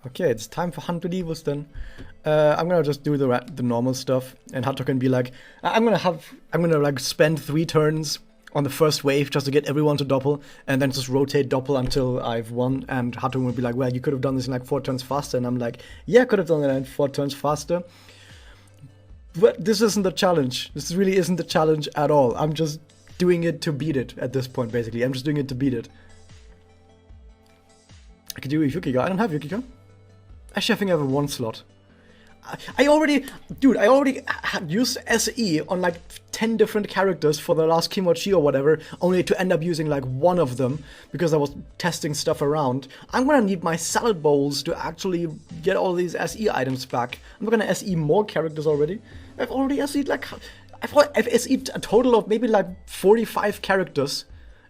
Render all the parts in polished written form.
Okay, it's time for Hunt with Evils then. I'm gonna just do the normal stuff, and Hato can be like, I'm gonna like spend 3 turns on the first wave just to get everyone to doppel, and then just rotate doppel until I've won. And Hato will be like, well, you could have done this in like 4 turns faster, and I'm like, yeah, I could have done it in 4 turns faster. But this isn't the challenge. This really isn't the challenge at all. I'm just doing it to beat it at this point, basically. I'm just doing it to beat it. I could do Yukiko. I don't have Yukiko. Actually, I think I have a 1 slot. I already had used SE on like 10 different characters for the last Kimochi or whatever, only to end up using like 1 of them because I was testing stuff around. I'm gonna need my salad bowls to actually get all these SE items back. I'm not gonna SE more characters already. I've already SE'd like, I've SE'd a total of maybe like 45 characters.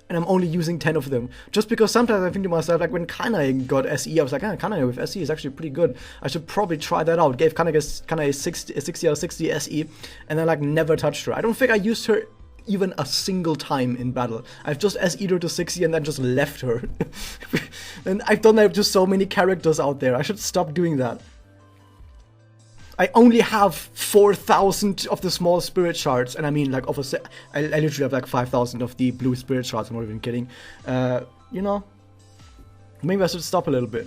And I'm only using 10 of them. Just because sometimes I think to myself, like when Kanae got SE, I was like, Kanae with SE is actually pretty good. I should probably try that out. Gave Kanae a 60 out of 60 SE, and then like never touched her. I don't think I used her even a single time in battle. I've just SE'd her to 60 and then just left her. And I've done that to so many characters out there. I should stop doing that. I only have 4,000 of the small spirit shards, and I mean, like, I literally have like 5,000 of the blue spirit shards. I'm not even kidding. You know, maybe I should stop a little bit.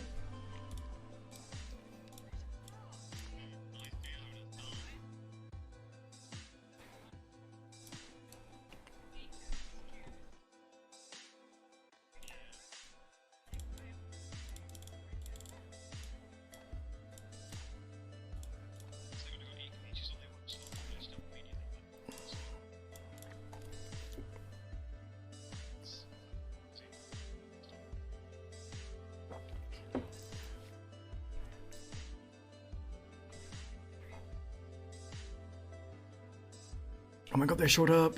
Oh my god, they showed up.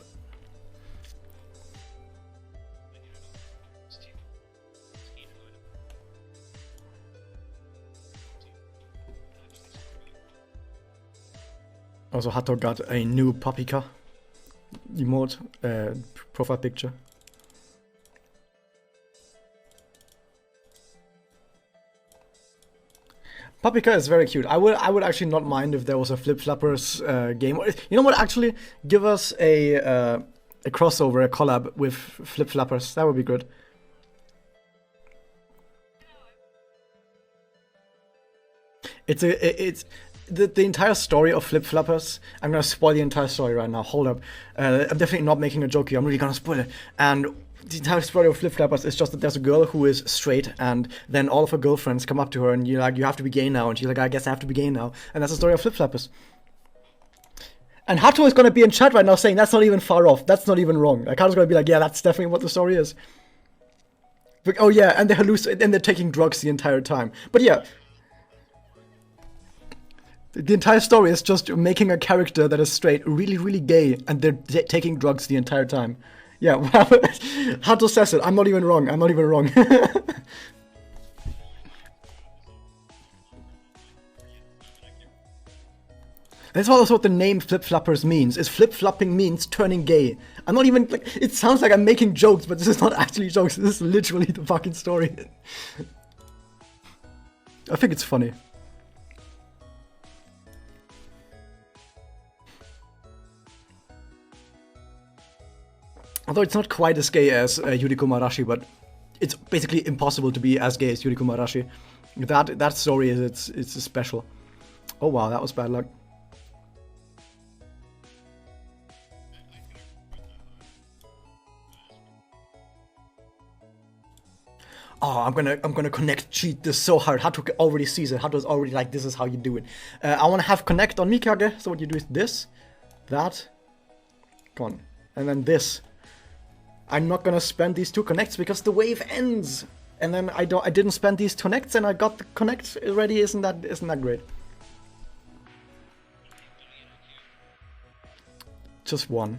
Also, Hato got a new Papika emote, profile picture. Papika is very cute. I would actually not mind if there was a Flip Flappers game. You know what? Actually, give us a crossover, a collab with Flip Flappers. That would be good. It's the entire story of Flip Flappers. I'm gonna spoil the entire story right now. Hold up. I'm definitely not making a joke here. I'm really gonna spoil it. And the entire story of Flip Flappers is just that there's a girl who is straight, and then all of her girlfriends come up to her and you're like, you have to be gay now. And she's like, I guess I have to be gay now. And that's the story of Flip Flappers. And Hato is gonna be in chat right now saying that's not even far off. That's not even wrong. Like Hato's gonna be like, yeah, that's definitely what the story is. But, oh yeah, and they're taking drugs the entire time. But yeah. The entire story is just making a character that is straight, really, really gay, and they're taking drugs the entire time. Yeah, well, Hato says it. I'm not even wrong. I'm not even wrong. That's also what the name Flip Flappers means. Is flip flopping means turning gay. I'm not even like. It sounds like I'm making jokes, but this is not actually jokes. This is literally the fucking story. I think it's funny. Although it's not quite as gay as Yuriko Marashi, but it's basically impossible to be as gay as Yuriko Marashi. That story is it's special. Oh wow, that was bad luck. Oh, I'm gonna connect cheat this so hard. Hato already sees it. Hato's already like, this is how you do it. I wanna have connect on Mikage. So what you do is this, that, gone, and then this. I'm not gonna spend these 2 connects because the wave ends, and then I didn't spend these connects, and I got the connect already. Isn't that great? Just 1.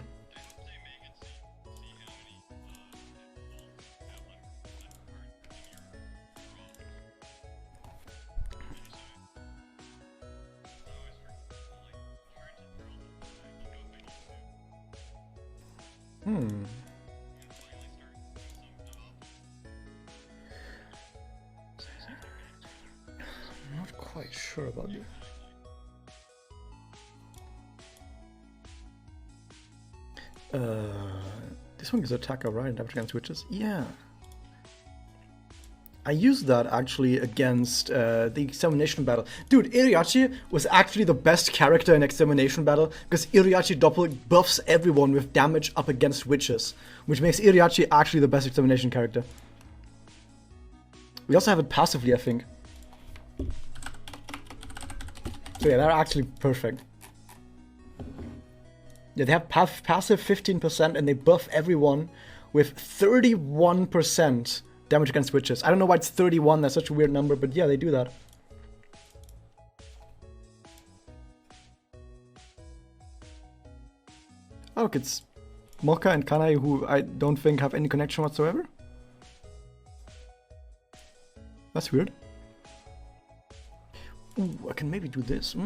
not quite sure about you. This one gives attacker, right? Damage against witches? Yeah. I used that actually against the Examination Battle. Dude, Iriachi was actually the best character in Examination Battle because Iriachi double buffs everyone with damage up against witches, which makes Iriachi actually the best Examination character. We also have it passively, I think. So yeah, they're actually perfect. Yeah, they have passive 15% and they buff everyone with 31% damage against witches. I don't know why it's 31, that's such a weird number, but yeah, they do that. Oh, look, it's Mocha and Kanai, who I don't think have any connection whatsoever. That's weird. Ooh, I can maybe do this.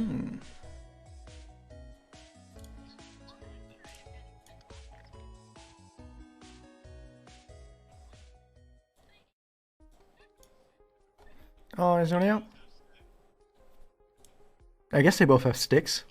Oh, is only out? I guess they both have sticks.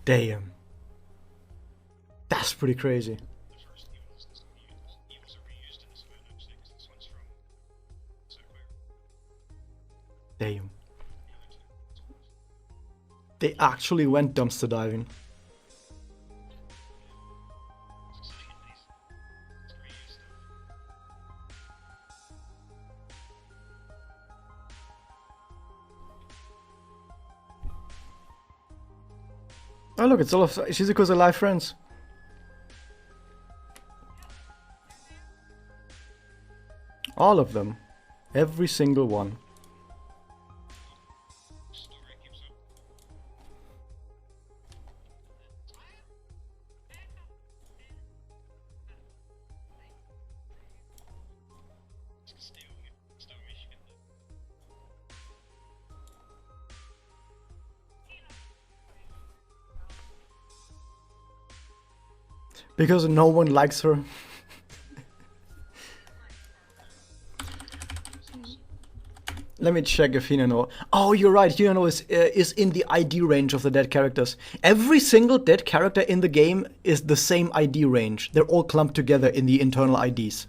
Damn. That's pretty crazy. Damn. They actually went dumpster diving. Oh look, it's all of Shizuko's alive friends. All of them. Every single one. Because no one likes her. Let me check if Hinano... Oh, you're right, Hinano is in the ID range of the dead characters. Every single dead character in the game is the same ID range. They're all clumped together in the internal IDs.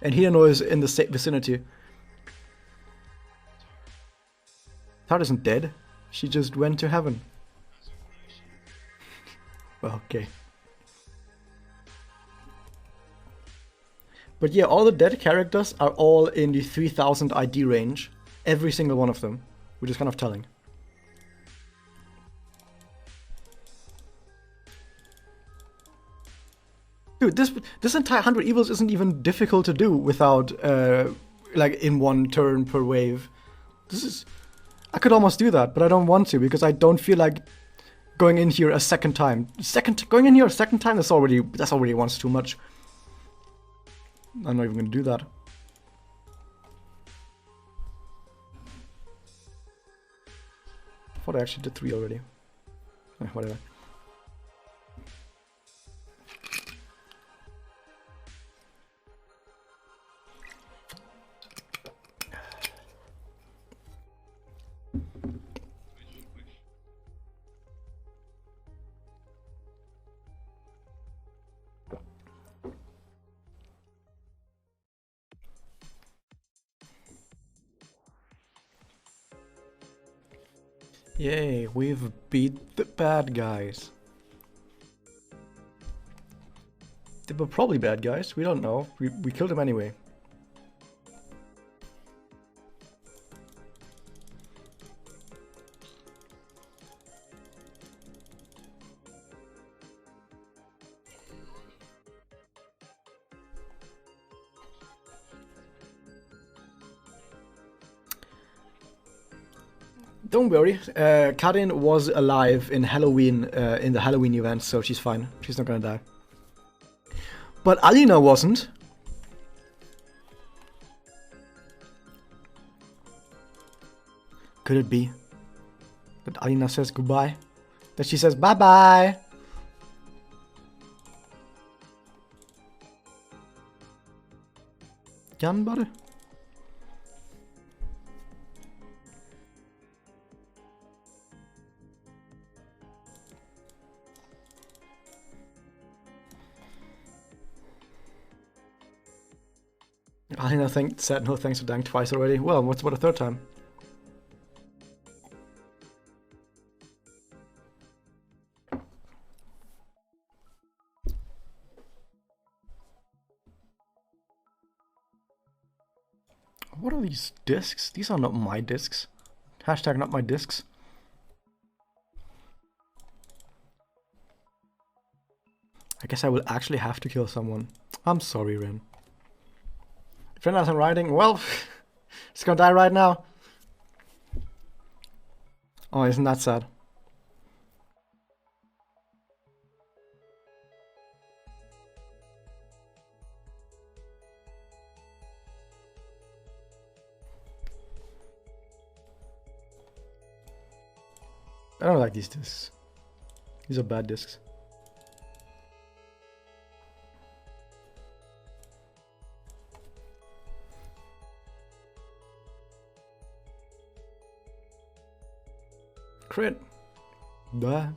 And Hinano is in the same vicinity. Tara isn't dead. She just went to heaven. Well, okay. But yeah, all the dead characters are all in the 3000 ID range. Every single one of them. Which is kind of telling. Dude, this entire 100 evils isn't even difficult to do without, like, in one turn per wave. This is... I could almost do that, but I don't want to, because I don't feel like going in here a second time. Going in here a second time, that's already once too much. I'm not even gonna do that. I thought I actually did 3 already. Whatever. Yay, we've beat the bad guys. They were probably bad guys, we don't know. We killed them anyway. Don't worry, Karin was alive in Halloween, in the Halloween event, so she's fine. She's not gonna die. But Alina wasn't. Could it be that Alina says goodbye? That she says bye-bye? Jan bare? Alina said no thanks to Dank twice already. Well, what's about a third time? What are these discs? These are not my discs. Hashtag not my discs. I guess I will actually have to kill someone. I'm sorry, Ren. If Ren isn't riding, well, it's gonna die right now. Oh, isn't that sad? I don't like these discs. These are bad discs. Crit. Blah.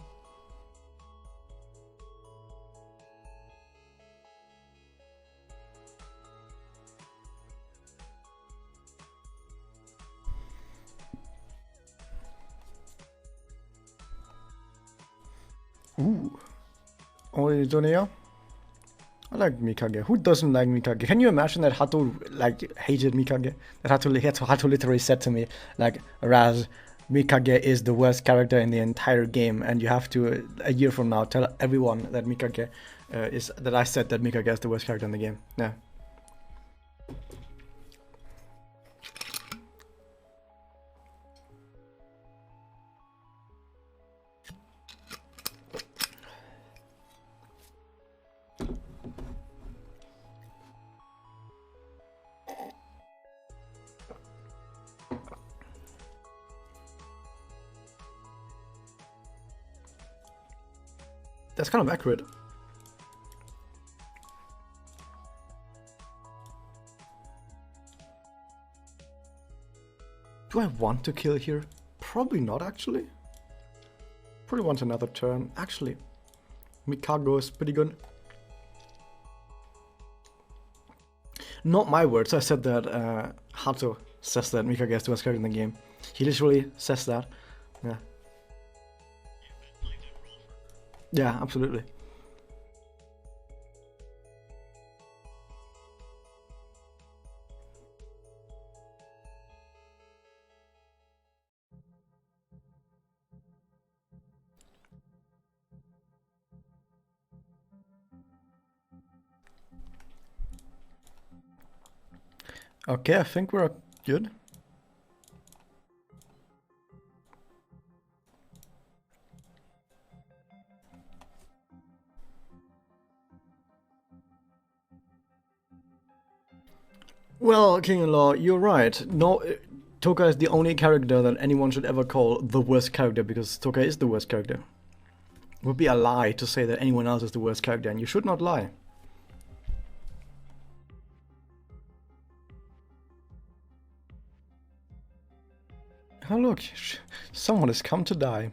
Ooh. Only Doneo? I like Mikage. Who doesn't like Mikage? Can you imagine that Hato like hated Mikage? That Hato literally said to me, like, Raz, Mikage is the worst character in the entire game, and you have to, a year from now, tell everyone that Mikage that I said that Mikage is the worst character in the game. Yeah. That's kind of accurate. Do I want to kill here? Probably not, actually. Probably want another turn. Actually, Mikage is pretty good. Not my words. I said that Hato says that Mikage is the best character in the game. He literally says that. Yeah. Yeah, absolutely. Okay, I think we're good. Well, King-in-law, you're right. No, Toka is the only character that anyone should ever call the worst character, because Toka is the worst character. It would be a lie to say that anyone else is the worst character, and you should not lie. Oh look, someone has come to die.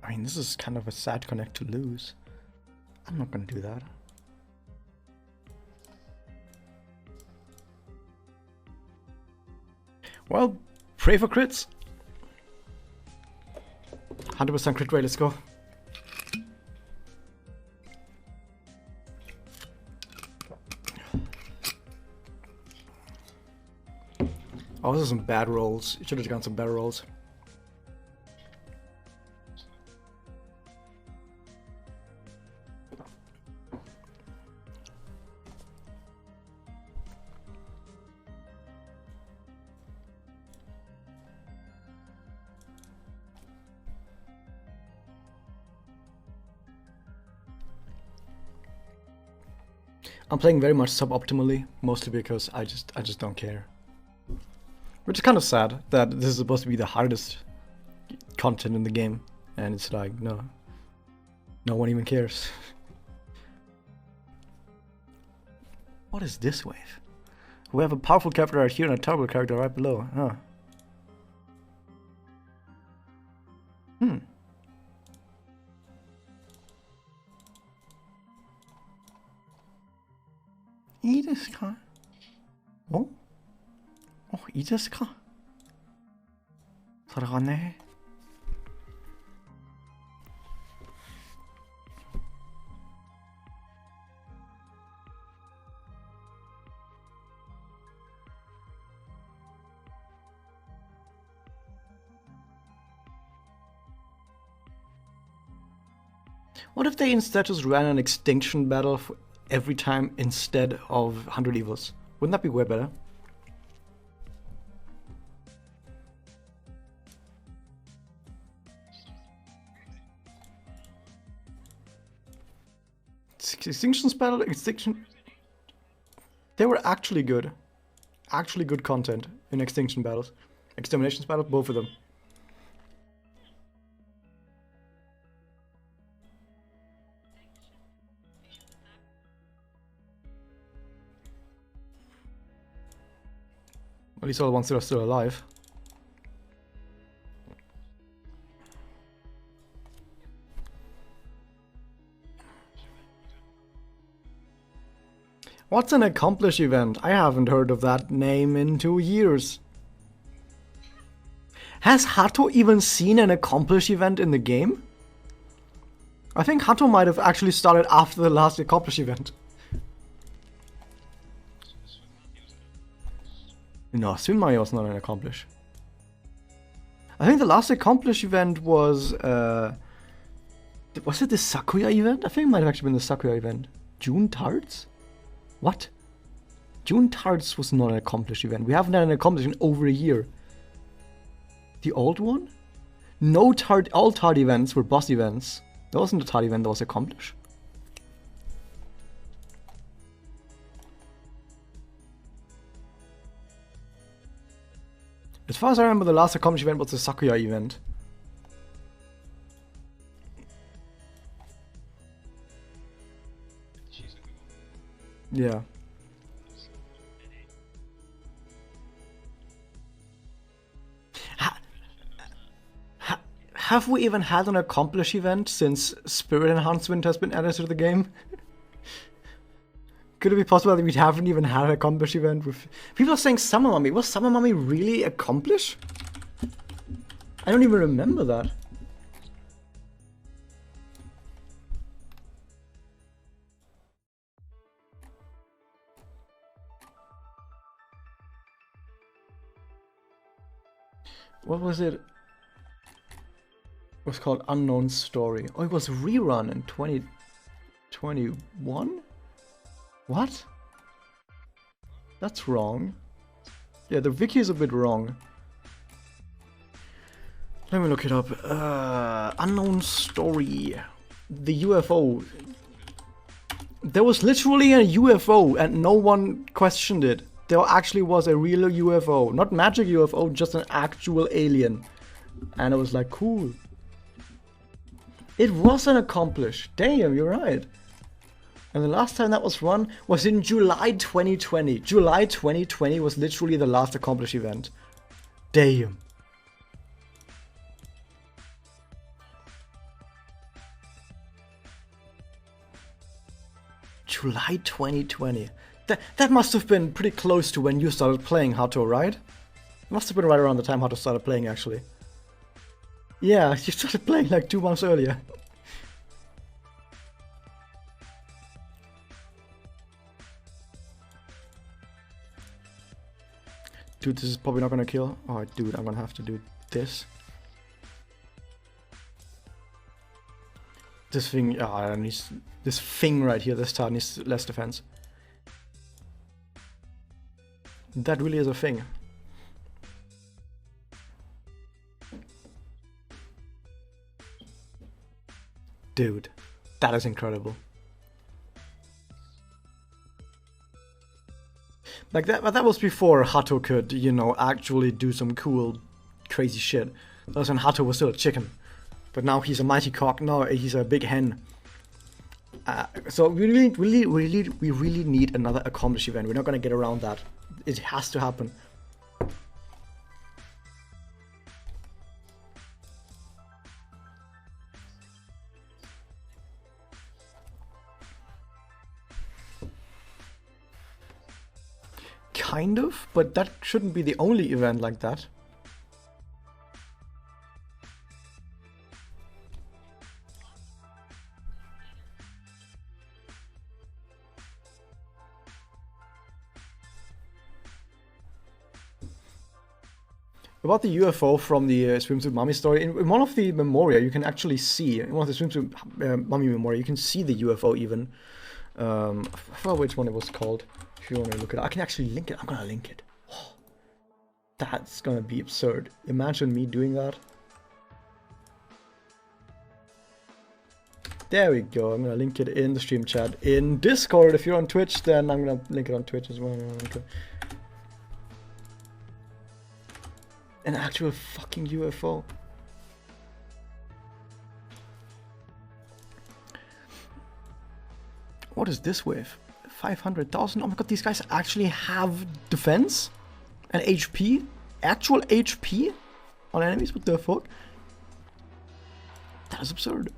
I mean, this is kind of a sad connect to lose. I'm not gonna do that. Well, pray for crits. 100% crit rate, let's go. Oh, those are some bad rolls. You should have gotten some better rolls. I'm playing very much suboptimally, mostly because I just don't care. Which is kind of sad that this is supposed to be the hardest content in the game, and it's like, no one even cares. What is this wave? We have a powerful character right here and a terrible character right below. Huh.いいですか? 어? 이ですか? それがね. What if they instead just ran an extinction battle for every time instead of 100 evils? Wouldn't that be way better? Extinctions battle, extinction. They were actually good. Actually good content in extinction battles. Exterminations battle, both of them. At least all the ones that are still alive. What's an accomplish event? I haven't heard of that name in 2 years. Has Hato even seen an accomplish event in the game? I think Hato might have actually started after the last accomplish event. No, Sunmai was not an accomplish. I think the last accomplish event was it the Sakuya event? I think it might have actually been the Sakuya event. June Tarts? What? June Tarts was not an accomplish event. We haven't had an accomplish in over a year. The old one? No Tart. All Tart events were boss events. There wasn't a Tart event that was accomplish. As far as I remember, the last accomplish event was the Sakuya event. Yeah. Have we even had an accomplish event since Spirit Enhancement has been added to the game? Could it be possible that we haven't even had an accomplish event with... People are saying Summer Mommy. Was Summer Mommy really accomplish? I don't even remember that. What was it? It was called Unknown Story. Oh, it was rerun in 2021? What? That's wrong. Yeah, the wiki is a bit wrong. Let me look it up. Unknown Story. The UFO. There was literally a UFO and no one questioned it. There actually was a real UFO. Not magic UFO, just an actual alien. And it was like, cool. It was an accomplish. Damn, you're right. And the last time that was run was in July 2020. July 2020 was literally the last accomplish event. Damn. July 2020. That must have been pretty close to when you started playing Hato, right? It must have been right around the time Hato started playing, actually. Yeah, you started playing like 2 months earlier. Dude, this is probably not gonna kill. Oh, dude, I'm gonna have to do this. This thing, needs, this thing right here, this tower needs less defense. That really is a thing. Dude, that is incredible. Like that was before Hato could, you know, actually do some cool, crazy shit. That was when Hato was still a chicken. But now he's a mighty cock. Now he's a big hen. So we really need another accomplished event. We're not gonna get around that. It has to happen. Kind of, but that shouldn't be the only event like that. About the UFO from the Swimsuit Mummy story, in one of the memoria you can actually see, in one of the Swimsuit Mummy memoria, you can see the UFO even. I forgot which one it was called. If you want to look it up, I can actually link it. I'm gonna link it. Oh, that's gonna be absurd. Imagine me doing that. There we go. I'm gonna link it in the stream chat. In Discord, if you're on Twitch, then I'm gonna link it on Twitch as well. Okay. An actual fucking UFO. What is this wave? 500,000? Oh my god, these guys actually have defense? And HP? Actual HP? On enemies? What the fuck? That is absurd.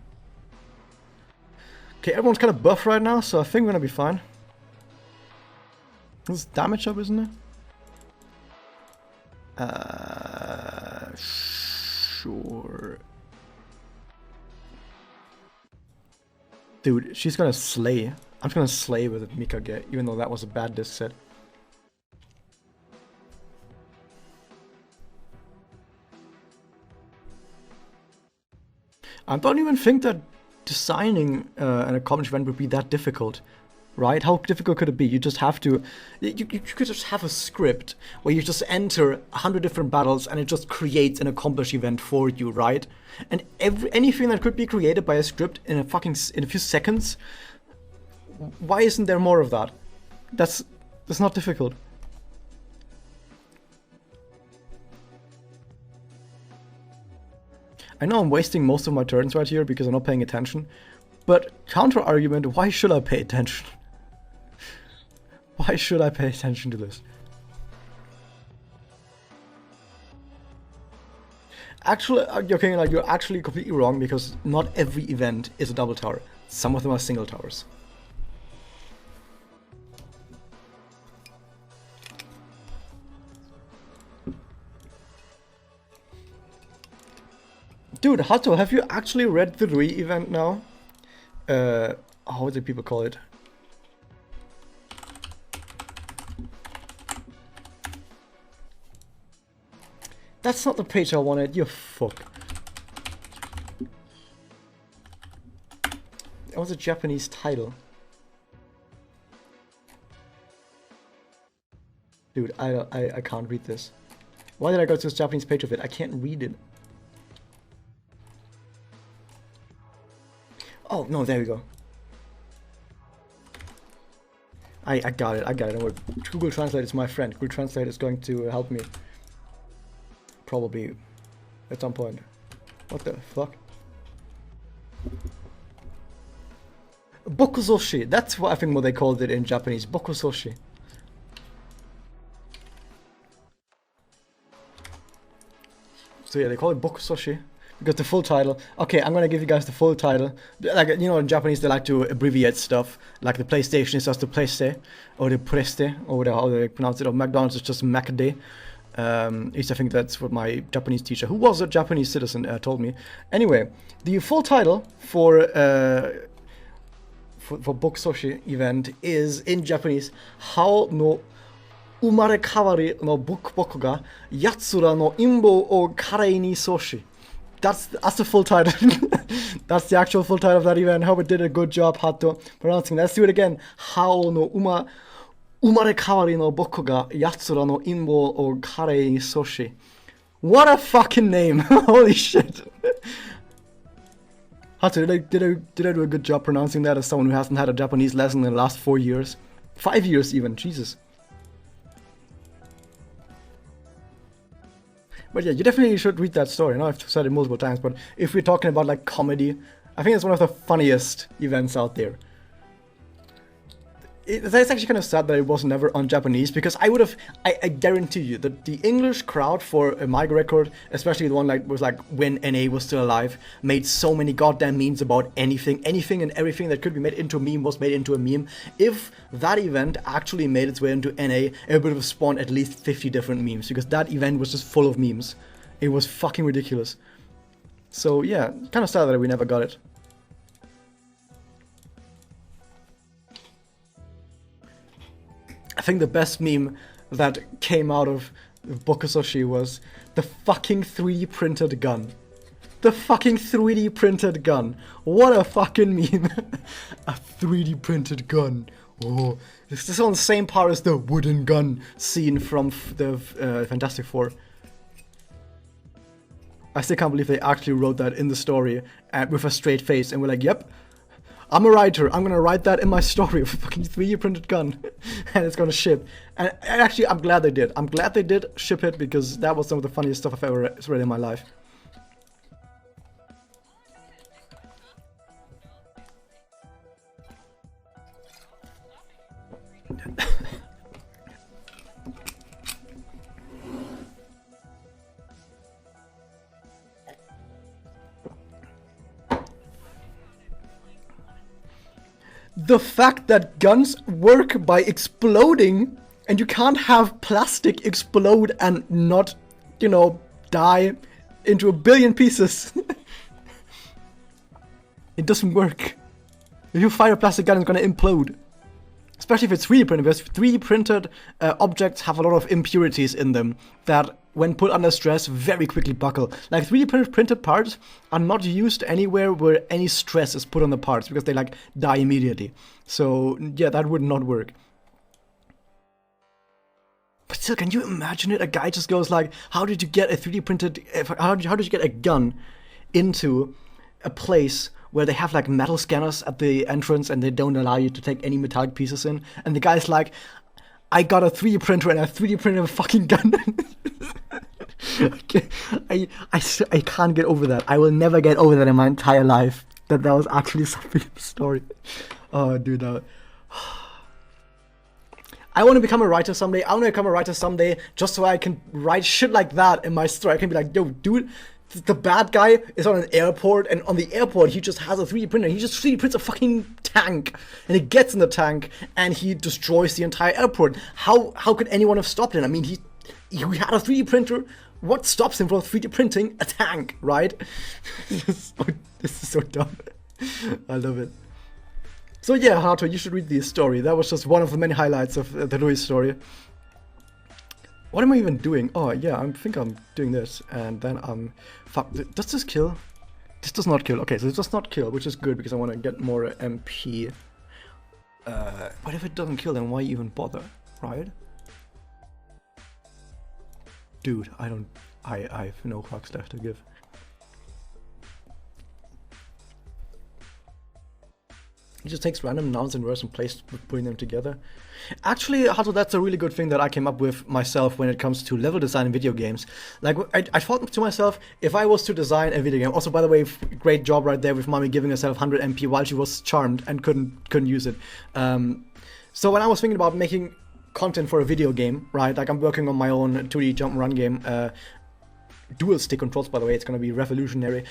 Okay, everyone's kind of buff right now, so I think we're gonna be fine. This is damage up, isn't it? Sure. Dude, she's gonna slay. I'm just gonna slay with Mikage, even though that was a bad disc set. I don't even think that designing an accomplished event would be that difficult. Right? How difficult could it be? You just have to... You could just have a script where you just enter 100 different battles and it just creates an accomplished event for you, right? And anything that could be created by a script in a few seconds, why isn't there more of that? That's not difficult. I know I'm wasting most of my turns right here because I'm not paying attention, but counter argument, why should I pay attention? Why should I pay attention to this? Actually, okay, like you're actually completely wrong because not every event is a double tower. Some of them are single towers. Dude, Hato, have you actually read the Rui event now? How do people call it? That's not the page I wanted, you fuck. That was a Japanese title. Dude, I can't read this. Why did I go to this Japanese page of it? I can't read it. Oh, no, there we go. I got it, Don't worry. Google Translate is my friend. Google Translate is going to help me. Probably at some point. What the fuck? Bokusoshi. That's what I think what they called it in Japanese. Bokusoshi. So yeah, they call it Bokusoshi. Because the full title. Okay, I'm gonna give you guys the full title. Like, you know, in Japanese they like to abbreviate stuff. Like the PlayStation is just the Playste, or the Preste, or whatever how they pronounce it. Or McDonald's is just Macday. At least I think that's what my Japanese teacher, who was a Japanese citizen, told me. Anyway, the full title for Bokusoshi event is in Japanese Hao no umare kawari no boku ga yatsura no inbou o karei ni soshi. That's the full title. That's the actual full title of that event. I hope it did a good job, Hato, pronouncing. Let's do it again. Hao no umare kawari no boku ga yatsura no inbou o karei ni soshi. What a fucking name! Holy shit! Hato, did I do a good job pronouncing that as someone who hasn't had a Japanese lesson in the last 4 years? 5 years even, Jesus. But yeah, you definitely should read that story. I know I've said it multiple times, but if we're talking about like comedy, I think it's one of the funniest events out there. It's actually kind of sad that it was never on Japanese, because I guarantee you that the English crowd for a mic record, especially the one like was like when NA was still alive, made so many goddamn memes about anything and everything that could be made into a meme was made into a meme. If that event actually made its way into NA, it would have spawned at least 50 different memes, because that event was just full of memes. It was fucking ridiculous. So yeah, kind of sad that we never got it. I think the best meme that came out of Bokusoshi was the fucking 3D printed gun. The fucking 3D printed gun. What a fucking meme. A 3D printed gun. Oh, this is on the same par as the wooden gun scene from the Fantastic Four. I still can't believe they actually wrote that in the story with a straight face, and we're like, yep. I'm a writer, I'm gonna write that in my story with a fucking 3D printed gun. And it's gonna ship. And actually, I'm glad they did. I'm glad they did ship it, because that was some of the funniest stuff I've ever read in my life. The fact that guns work by exploding, and you can't have plastic explode and not, you know, die into a billion pieces. It doesn't work. If you fire a plastic gun, it's gonna implode. Especially if it's 3D printed, because 3D printed objects have a lot of impurities in them that, when put under stress, very quickly buckle. Like 3D printed parts are not used anywhere where any stress is put on the parts, because they like die immediately. So yeah, that would not work. But still, can you imagine it? A guy just goes like, how did you get a 3D printed, how did you get a gun into a place where they have like metal scanners at the entrance and they don't allow you to take any metallic pieces in? And the guy's like, I got a 3D printer and I 3D printed a fucking gun. I can't get over that. I will never get over that in my entire life. That was actually something in the story. Oh, dude. I want to become a writer someday. I want to become a writer someday just so I can write shit like that in my story. I can be like, yo, dude, the bad guy is on an airport, and on the airport he just has a 3D printer. He just 3D prints a fucking tank, and he gets in the tank and he destroys the entire airport. How could anyone have stopped him? I mean, he had a 3D printer. What stops him from 3D printing a tank, right? This is so dumb. I love it. So yeah, Hato, you should read this story. That was just one of the many highlights of the Louis story. What am I even doing? Oh yeah, I think I'm doing this, and then fuck. Does this kill? This does not kill. Okay, so it does not kill, which is good because I want to get more MP. But if it doesn't kill, then why even bother, right? Dude, I have no fucks left to give. It just takes random nouns and words and putting them together. Actually, Hato, that's a really good thing that I came up with myself when it comes to level design in video games. Like, I thought to myself, if I was to design a video game... Also, by the way, great job right there with Mommy giving herself 100 MP while she was charmed and couldn't use it. So when I was thinking about making content for a video game, right? Like, I'm working on my own 2D jump and run game. Dual stick controls, by the way. It's going to be revolutionary.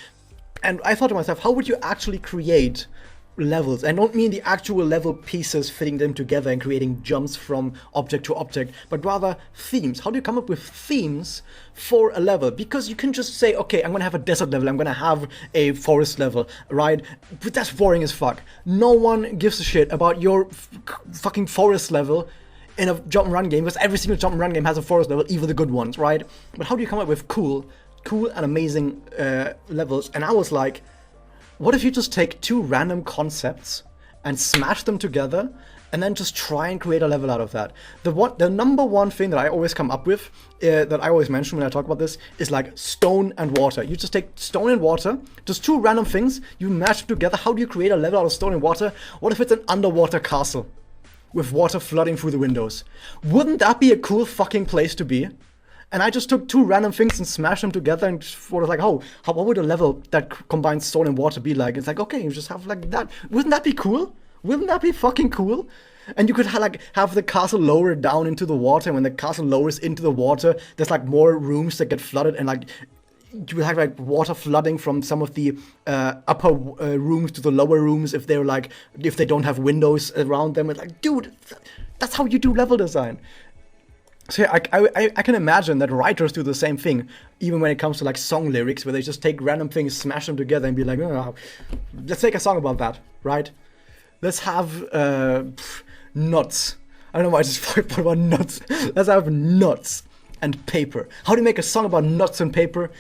And I thought to myself, how would you actually create levels? I don't mean the actual level pieces fitting them together and creating jumps from object to object, but rather themes. How do you come up with themes for a level? Because you can just say, okay, I'm gonna have a desert level, I'm gonna have a forest level, right? But that's boring as fuck. No one gives a shit about your fucking forest level in a jump and run game, because every single jump and run game has a forest level, even the good ones, right? But how do you come up with cool and amazing levels? And I was like, what if you just take two random concepts and smash them together and then just try and create a level out of that? The number one thing that I always come up with, that I always mention when I talk about this, is like stone and water. You just take stone and water, just two random things, you mash them together. How do you create a level out of stone and water? What if it's an underwater castle with water flooding through the windows? Wouldn't that be a cool fucking place to be? And I just took two random things and smashed them together and was like, oh, what would a level that combines stone and water be like? It's like, okay, you just have like that. Wouldn't that be cool? Wouldn't that be fucking cool? And you could have the castle lower down into the water, and when the castle lowers into the water, there's like more rooms that get flooded, and like you would have like water flooding from some of the upper rooms to the lower rooms if they don't have windows around them. It's like, dude, that's how you do level design. So yeah, I can imagine that writers do the same thing, even when it comes to like song lyrics, where they just take random things, smash them together, and be like, oh, let's make a song about that, right? Let's have nuts. I don't know why I just thought about nuts. Let's have nuts and paper. How do you make a song about nuts and paper?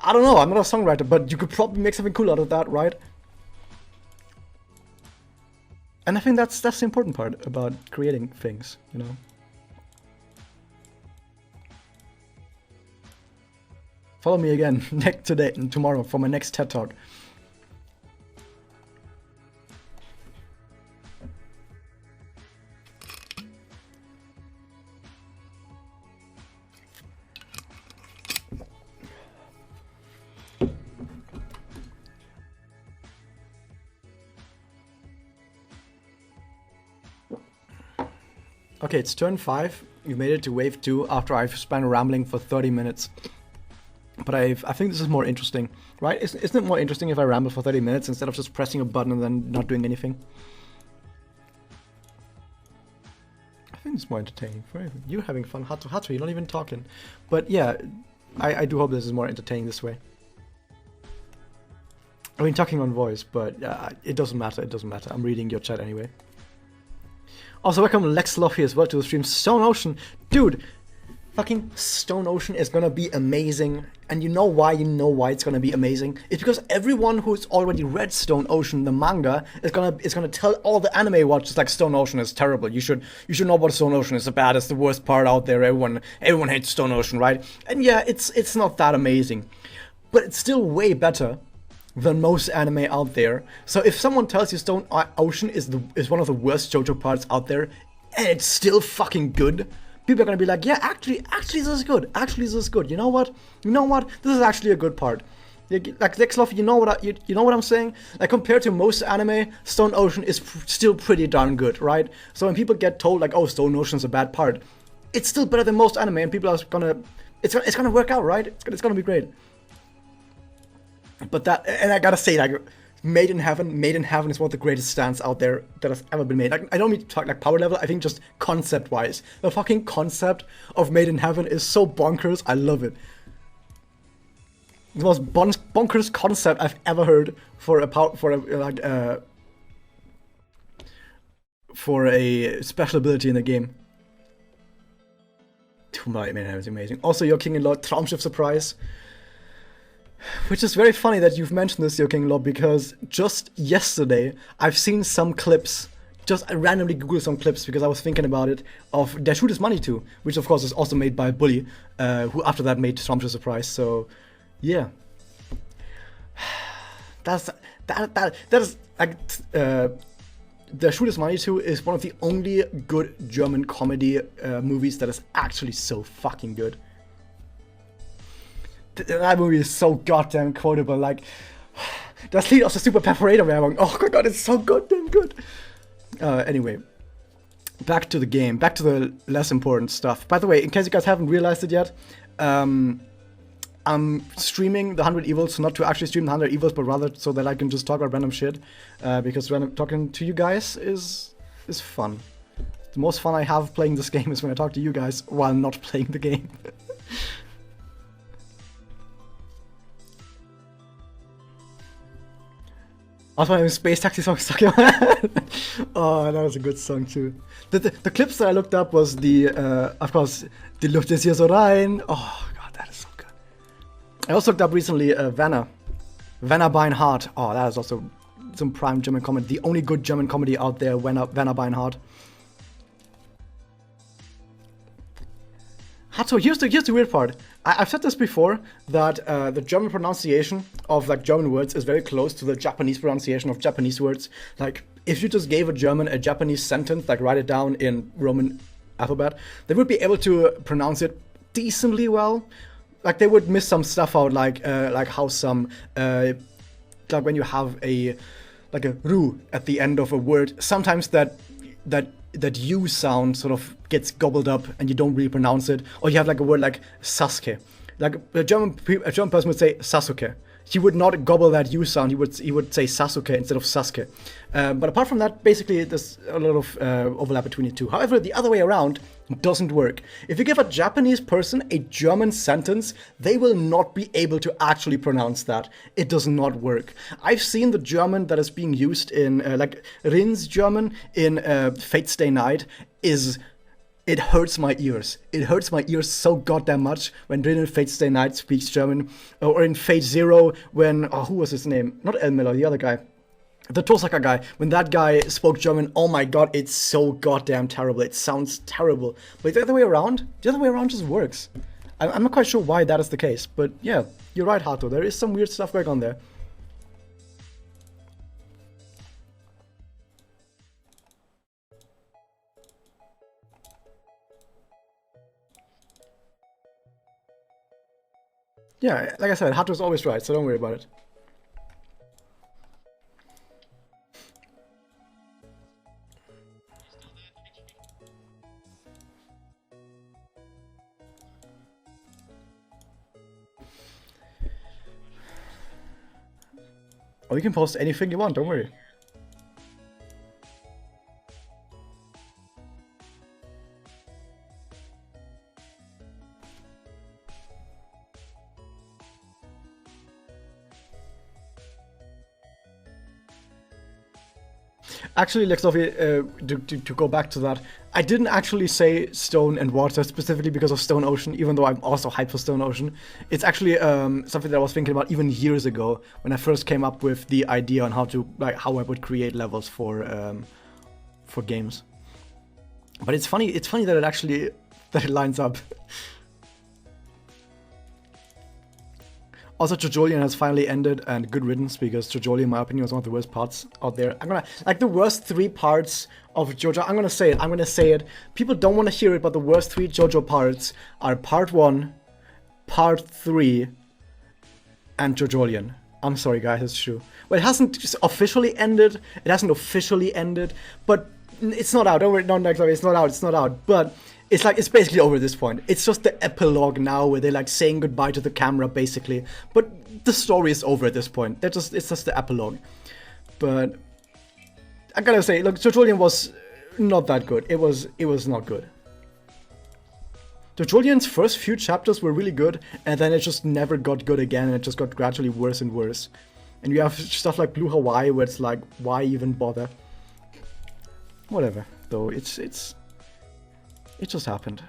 I don't know. I'm not a songwriter, but you could probably make something cool out of that, right? And I think that's the important part about creating things, you know. Follow me again today and tomorrow for my next TED Talk. Okay, it's turn 5. You made it to wave 2 after I've spent rambling for 30 minutes. But I think this is more interesting, right? Isn't it more interesting if I ramble for 30 minutes instead of just pressing a button and then not doing anything? I think it's more entertaining. You're having fun. Hato, you're not even talking. But yeah, I do hope this is more entertaining this way. I mean, talking on voice, but it doesn't matter. It doesn't matter. I'm reading your chat anyway. Also, welcome Lex Loffy as well to the stream. Stone Ocean. Dude, fucking Stone Ocean is gonna be amazing. And you know why it's gonna be amazing? It's because everyone who's already read Stone Ocean, the manga, is gonna tell all the anime watchers like Stone Ocean is terrible. You should know about Stone Ocean. It's the bad, it's the worst part out there. Everyone hates Stone Ocean, right? And yeah, it's not that amazing. But it's still way better than most anime out there. So if someone tells you Stone Ocean is one of the worst JoJo parts out there, and it's still fucking good, people are gonna be like, yeah, actually this is good. Actually this is good. You know what? This is actually a good part. Like Lexloff, you know what I'm saying? Like compared to most anime, Stone Ocean is still pretty darn good, right? So when people get told like, oh, Stone Ocean's a bad part, it's still better than most anime, and people are it's gonna work out, right? It's gonna be great. But and I gotta say, like, Made in Heaven is one of the greatest stands out there that has ever been made. Like, I don't mean to talk like power level, I think just concept-wise. The fucking concept of Made in Heaven is so bonkers, I love it. The most bonkers concept I've ever heard for a special ability in the game. Made in Heaven is amazing. Also, Your King and Lord Traumschiff Surprise. Which is very funny that you've mentioned this, Your King Lord, because just yesterday I've seen some clips, I randomly googled some clips because I was thinking about it, of Der Shoot is Money Too, which of course is also made by Bully, who after that made Traumschiff Surprise, so yeah. That is like, Der Shoot is Money Too is one of the only good German comedy movies that is actually so fucking good. That movie is so goddamn quotable, like, das Lied aus der Super Perforator-Werbung, oh my god, it's so goddamn good. Anyway, back to the game, back to the less important stuff. By the way, in case you guys haven't realized it yet, I'm streaming the 100 Evils, not to actually stream the 100 Evils, but rather so that I can just talk about random shit, because talking to you guys is fun. The most fun I have playing this game is when I talk to you guys while not playing the game. Also, my Space Taxi song stuck in my head. Oh, that was a good song too. The clips that I looked up was of course, Die Luft ist hier so rein. Oh god, that is so good. I also looked up recently Werner Beinhardt. Oh, that is also some prime German comedy. The only good German comedy out there, Werner Beinhardt. So here's the weird part. I've said this before, that the German pronunciation of like German words is very close to the Japanese pronunciation of Japanese words. Like, if you just gave a German a Japanese sentence, like write it down in Roman alphabet, they would be able to pronounce it decently well. Like, they would miss some stuff out, like how some like when you have a ru at the end of a word, sometimes that U sound sort of gets gobbled up and you don't really pronounce it. Or you have like a word like Sasuke. Like a German person would say Sasuke. He would not gobble that U sound. He would say Sasuke instead of Sasuke. But apart from that, basically there's a lot of overlap between the two. However, the other way around doesn't work. If you give a Japanese person a German sentence, they will not be able to actually pronounce that. It does not work. I've seen the German that is being used in, like Rin's German in Fate Stay Night is... It hurts my ears. It hurts my ears so goddamn much when Rin in Fate Stay Night speaks German. Or in Fate Zero when... Oh, who was his name? Not El Miller, the other guy. The Tosaka guy. When that guy spoke German, oh my god, it's so goddamn terrible. It sounds terrible. But the other way around just works. I'm not quite sure why that is the case. But yeah, you're right, Hato. There is some weird stuff going on there. Yeah, like I said, Hato's always right, so don't worry about it. Or you can post anything you want, don't worry. Actually, Lexofi, to go back to that, I didn't actually say Stone and Water specifically because of Stone Ocean, even though I'm also hyped for Stone Ocean. It's actually something that I was thinking about even years ago when I first came up with the idea on how I would create levels for games. But it's funny that it lines up. Also, JoJolion has finally ended, and good riddance, because JoJolion, in my opinion, was one of the worst parts out there. I'm gonna, like, the worst 3 parts of JoJo, I'm gonna say it. People don't want to hear it, but the worst 3 JoJo parts are Part 1, Part 3, and JoJolion. I'm sorry, guys, it's true. Well, it hasn't officially ended, but it's not out. Don't worry, it's not out, but... It's basically over at this point. It's just the epilogue now where they're like saying goodbye to the camera basically. But the story is over at this point. It's just the epilogue. But I gotta say, look, JoJolion was not that good. It was not good. JoJolion's first few chapters were really good, and then it just never got good again, and it just got gradually worse and worse. And you have stuff like Blue Hawaii where it's like, why even bother? Whatever. Though it just happened.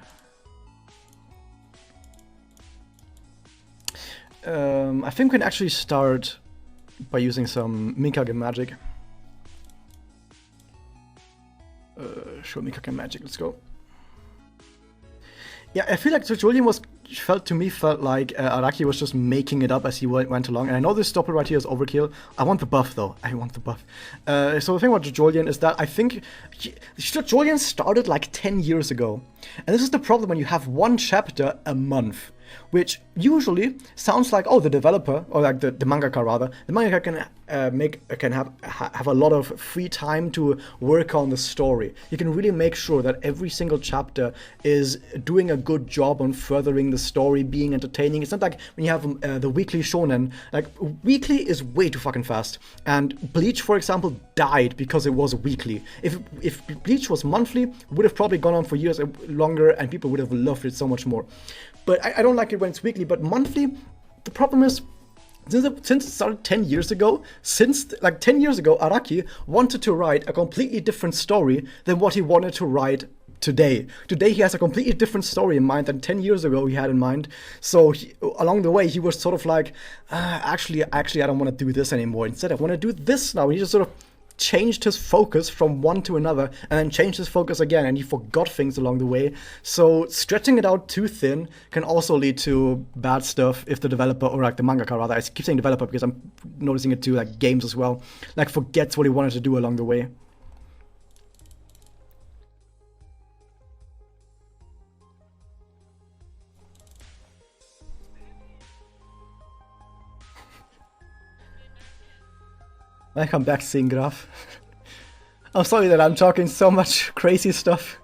I think we can actually start by using some Mikage magic. Show Mikage magic, let's go. Yeah, I feel like JoJolion felt like Araki was just making it up as he went along. And I know this doppel right here is overkill. I want the buff, though. So the thing about JoJolion is that I think JoJolion started like 10 years ago. And this is the problem when you have one chapter a month. Which usually sounds like, oh, the developer, or like the mangaka rather, the mangaka can have a lot of free time to work on the story. You can really make sure that every single chapter is doing a good job on furthering the story, being entertaining. It's not like when you have the weekly shonen, like weekly is way too fucking fast. And Bleach, for example, died because it was weekly. If Bleach was monthly, it would have probably gone on for years longer, and people would have loved it so much more. But I don't like it when it's weekly, but monthly, the problem is, since it started 10 years ago, Araki wanted to write a completely different story than what he wanted to write today. Today he has a completely different story in mind than 10 years ago he had in mind. So along the way, he was sort of like, actually, I don't want to do this anymore. Instead, I want to do this now. He just sort of changed his focus from one to another, and then changed his focus again, and he forgot things along the way. So stretching it out too thin can also lead to bad stuff if the developer, or like the mangaka rather, I keep saying developer because I'm noticing it too, like games as well, like forgets what he wanted to do along the way. Welcome back, Singraf. I'm sorry that I'm talking so much crazy stuff.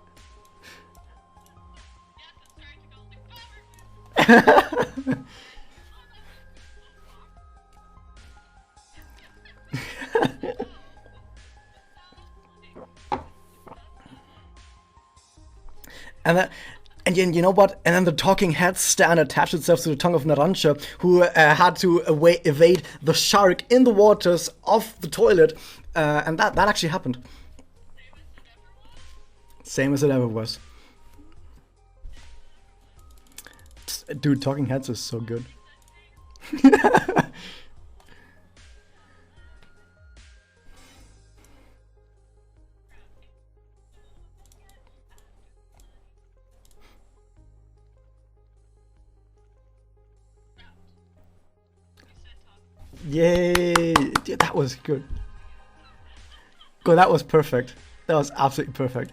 And then, and then, you know what? And then the talking head stand attached itself to the tongue of Narancia, who had to evade the shark in the waters of the toilet, and that actually happened. Same as it ever was. Dude, talking heads is so good. Yay! Yeah, that was good. Good, that was perfect. That was absolutely perfect.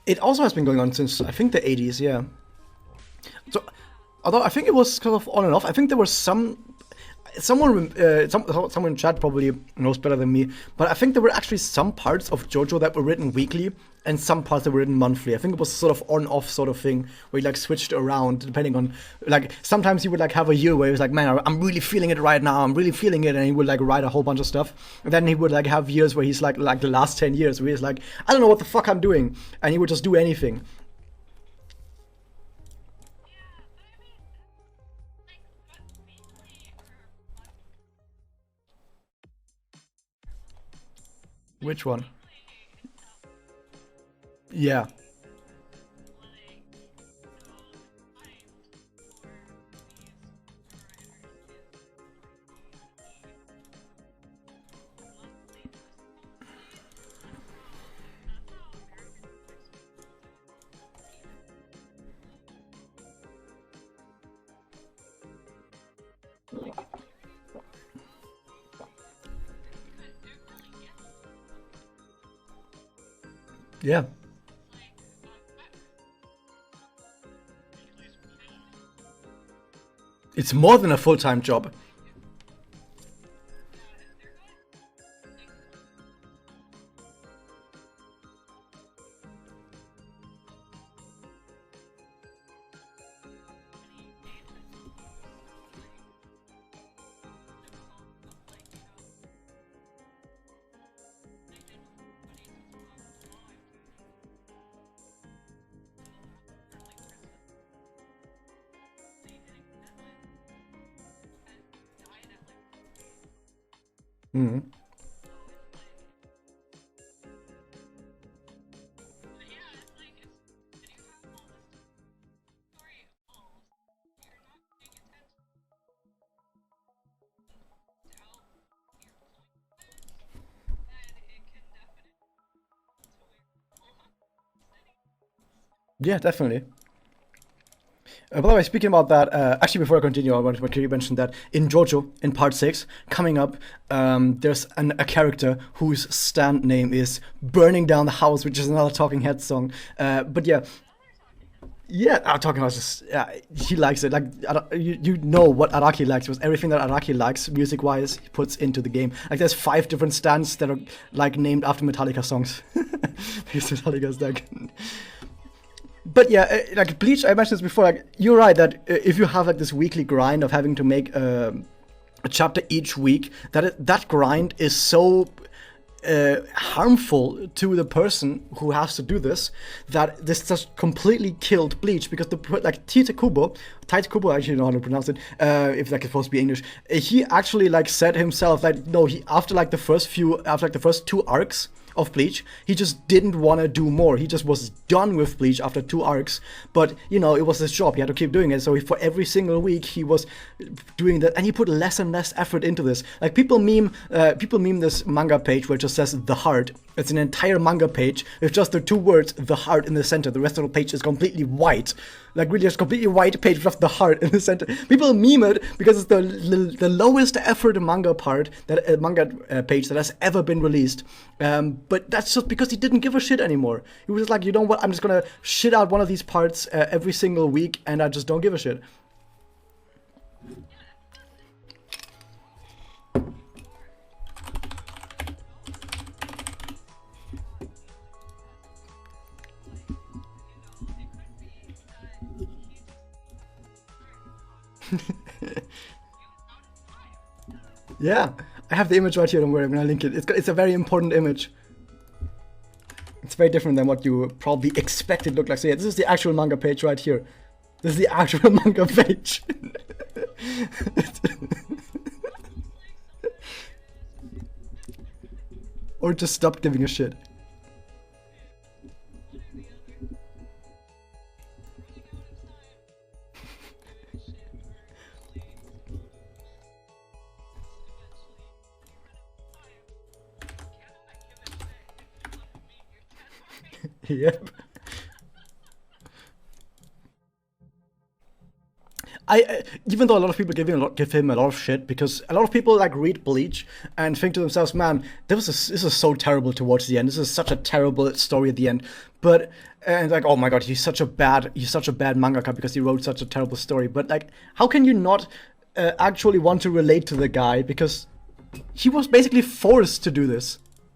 It also has been going on since, I think, the 80s, yeah. So, although I think it was kind of on and off. I think there was someone in chat probably knows better than me, but I think there were actually some parts of JoJo that were written weekly and some parts that were written monthly. I think it was sort of on-off sort of thing where you like switched around depending on, like, sometimes he would like have a year where he was like, man, I'm really feeling it right now, I'm really feeling it, and he would like write a whole bunch of stuff. And then he would like have years where he's like the last 10 years where he's like, I don't know what the fuck I'm doing, and he would just do anything. Which one? Yeah. Yeah. It's more than a full-time job. Mm-hmm. Yeah, definitely. By the way, speaking about that, actually, before I continue, I want to quickly mention that in JoJo, in part 6, coming up, there's a character whose stand name is Burning Down the House, which is another Talking Heads song. But yeah. Yeah, Talking Heads just, yeah, he likes it. Like, you know what Araki likes, because everything that Araki likes, music-wise, he puts into the game. Like, there's 5 different stands that are, like, named after Metallica songs. Because Metallica's like... But yeah, like Bleach, I mentioned this before. Like, you're right that if you have like this weekly grind of having to make a chapter each week, that grind is so harmful to the person who has to do this that this just completely killed Bleach, because like Tite Kubo, I actually don't know how to pronounce it, if like it's supposed to be English, he actually like said himself that no, he after like the first 2 arcs of Bleach. He just didn't want to do more. He just was done with Bleach after 2 arcs. But, you know, it was his job. He had to keep doing it. So for every single week, he was doing that. And he put less and less effort into this. Like, people meme this manga page where it just says The Heart. It's an entire manga page with just the 2 words, The Heart, in the center. The rest of the page is completely white. Like, really, just completely white page with just The Heart in the center. People meme it because it's the lowest effort manga part, that manga page that has ever been released. But that's just because he didn't give a shit anymore. He was just like, you know what, I'm just gonna shit out one of these parts every single week, and I just don't give a shit. Yeah, I have the image right here, don't worry, I'm gonna link it. It's a very important image. It's very different than what you probably expect it to look like. So yeah, this is the actual manga page right here. This is the actual manga page. Or just stop giving a shit. Yep. Even though a lot of people give him a lot of shit, because a lot of people like read Bleach and think to themselves, man, this is so terrible towards the end. This is such a terrible story at the end. But and like, oh my god, he's such a bad mangaka because he wrote such a terrible story. But like, how can you not actually want to relate to the guy, because he was basically forced to do this?